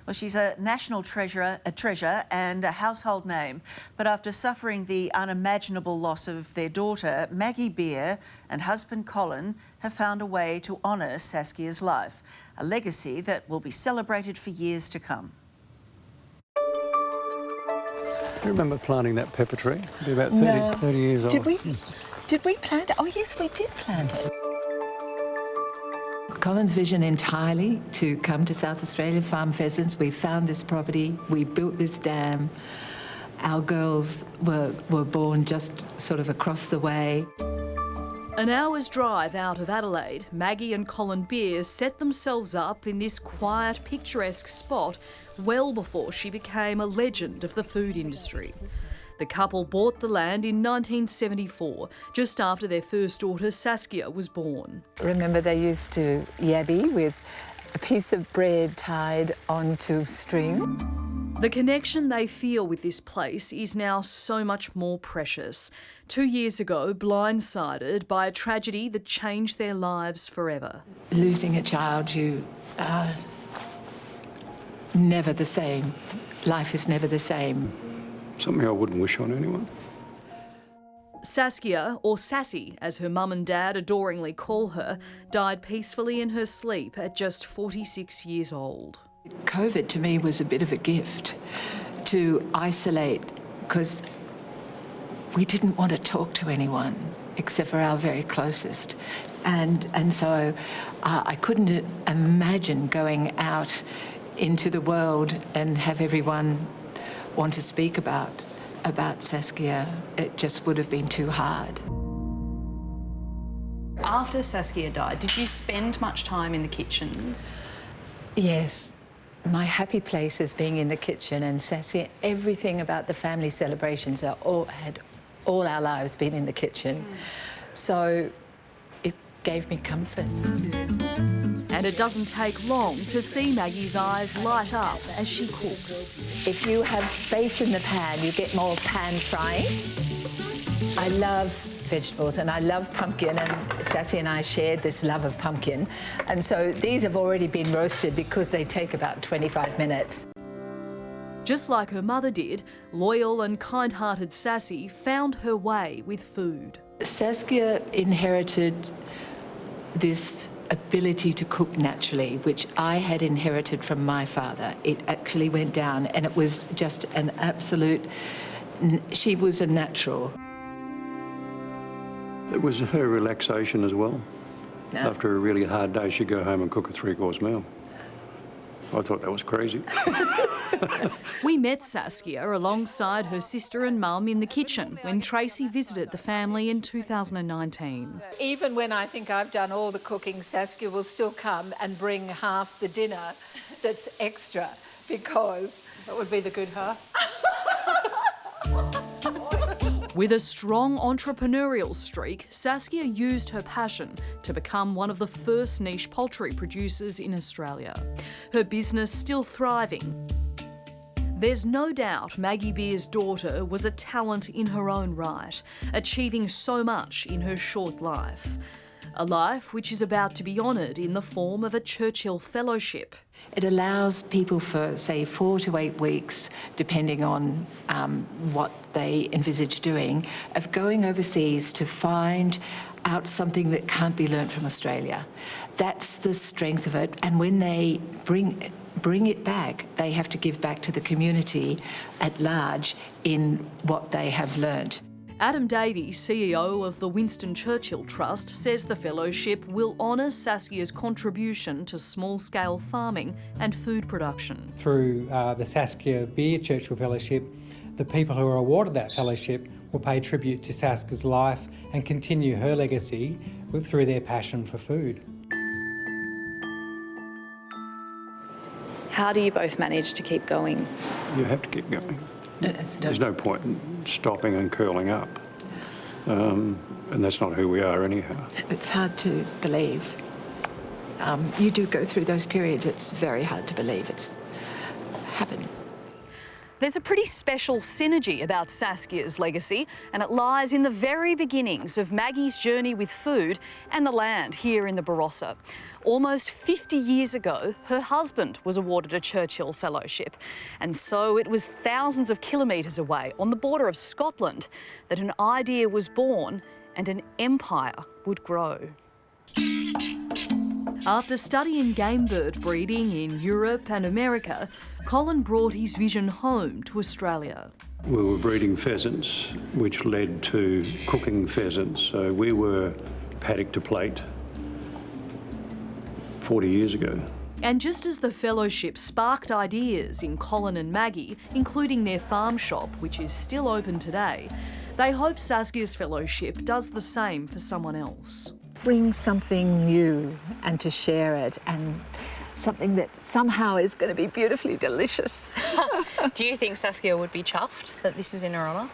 Well, she's a national treasure and a household name. But after suffering the unimaginable loss of their daughter, Maggie Beer and husband Colin have found a way to honour Saskia's life, a legacy that will be celebrated for years to come. Do you remember planting that pepper tree? It'd be about 30 years old. Did we plant it? Oh, yes, we did plant it. Colin's vision entirely to come to South Australia, farm pheasants. We found this property, we built this dam. Our girls were born just sort of across the way. An hour's drive out of Adelaide, Maggie and Colin Beer set themselves up in this quiet, picturesque spot well before she became a legend of the food industry. The couple bought the land in 1974, just after their first daughter Saskia was born. Remember, they used to yabby with a piece of bread tied onto string. The connection they feel with this place is now so much more precious. 2 years ago, blindsided by a tragedy that changed their lives forever. Losing a child, you are never the same. Life is never the same. Something I wouldn't wish on anyone. Saskia, or Sassy as her mum and dad adoringly call her, died peacefully in her sleep at just 46 years old. COVID to me was a bit of a gift to isolate, because we didn't want to talk to anyone except for our very closest. And so I couldn't imagine going out into the world and have everyone want to speak about Saskia. It just would have been too hard. After Saskia died, did you spend much time in the kitchen? Yes. My happy place is being in the kitchen, and Saskia, everything about the family celebrations had all our lives been in the kitchen. So it gave me comfort. And it doesn't take long to see Maggie's eyes light up as she cooks. If you have space in the pan, you get more pan frying. I love vegetables and I love pumpkin, and Sassy and I shared this love of pumpkin. And so these have already been roasted because they take about 25 minutes. Just like her mother did, loyal and kind-hearted Sassy found her way with food. Saskia inherited this ability to cook naturally, which I had inherited from my father. It actually went down, and it was just an absolute... She was a natural. It was her relaxation as well. No. After a really hard day, she'd go home and cook a 3-course meal. I thought that was crazy. We met Saskia alongside her sister and mum in the kitchen when Tracy visited the family in 2019. Even when I think I've done all the cooking, Saskia will still come and bring half the dinner that's extra, because... That would be the good her. With a strong entrepreneurial streak, Saskia used her passion to become one of the first niche poultry producers in Australia. Her business still thriving. There's no doubt Maggie Beer's daughter was a talent in her own right, achieving so much in her short life. A life which is about to be honoured in the form of a Churchill Fellowship. It allows people for, say, 4 to 8 weeks, depending on what they envisage doing, of going overseas to find out something that can't be learnt from Australia. That's the strength of it. And when they bring it back, they have to give back to the community at large in what they have learnt. Adam Davies, CEO of the Winston Churchill Trust, says the fellowship will honour Saskia's contribution to small-scale farming and food production. Through the Saskia Beer Churchill Fellowship, the people who are awarded that fellowship will pay tribute to Saskia's life and continue her legacy through their passion for food. How do you both manage to keep going? You have to keep going. There's no point in stopping and curling up. And that's not who we are anyhow. It's hard to believe. You do go through those periods. It's very hard to believe it's happened. There's a pretty special synergy about Saskia's legacy, and it lies in the very beginnings of Maggie's journey with food and the land here in the Barossa. Almost 50 years ago, her husband was awarded a Churchill Fellowship, and so it was thousands of kilometres away on the border of Scotland that an idea was born and an empire would grow. After studying game bird breeding in Europe and America, Colin brought his vision home to Australia. We were breeding pheasants, which led to cooking pheasants. So we were paddock to plate 40 years ago. And just as the fellowship sparked ideas in Colin and Maggie, including their farm shop, which is still open today, they hope Saskia's fellowship does the same for someone else. Bring something new and to share it, and something that somehow is going to be beautifully delicious. Do you think Saskia would be chuffed that this is in her honour?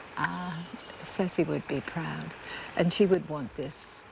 Sassy would be proud, and she would want this.